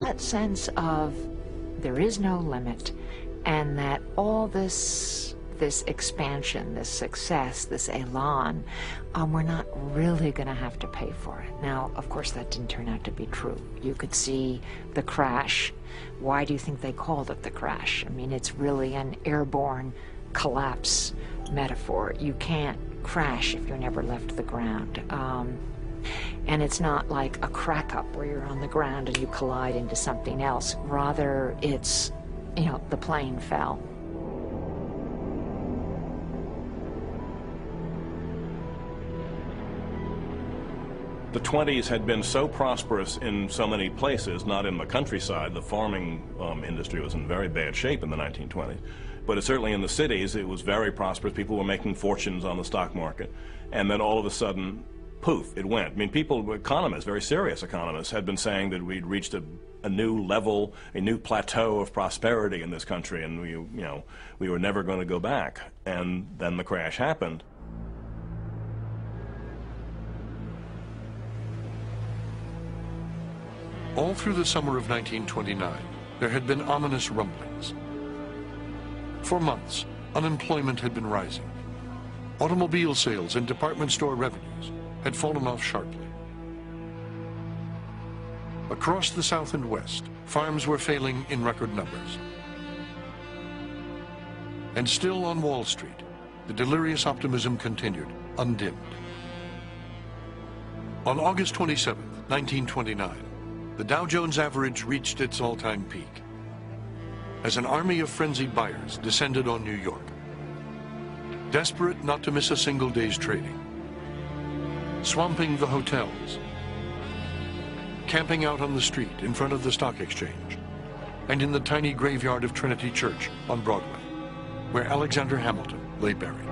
That sense of there is no limit, and that all this expansion, this success, this elan, we're not really going to have to pay for it. Now, of course, that didn't turn out to be true. You could see the crash. Why do you think they called it the crash? I mean, it's really an airborne collapse metaphor. You can't crash if you're never left the ground. And it's not like a crack up where you're on the ground and you collide into something else. Rather, it's, you know, the plane fell. The 20s had been so prosperous in so many places, not in the countryside. The farming industry was in very bad shape in the 1920s. But certainly in the cities, it was very prosperous. People were making fortunes on the stock market. And then all of a sudden, poof, it went. I mean, people, economists, very serious economists, had been saying that we'd reached a new level, a new plateau of prosperity in this country, and we were never going to go back. And then the crash happened. All through the summer of 1929, there had been ominous rumblings. For months, unemployment had been rising. Automobile sales and department store revenues had fallen off sharply. Across the South and West, farms were failing in record numbers. And still on Wall Street, the delirious optimism continued, undimmed. On August 27, 1929, the Dow Jones average reached its all-time peak as an army of frenzied buyers descended on New York, desperate not to miss a single day's trading, swamping the hotels, camping out on the street in front of the stock exchange, and in the tiny graveyard of Trinity Church on Broadway, where Alexander Hamilton lay buried.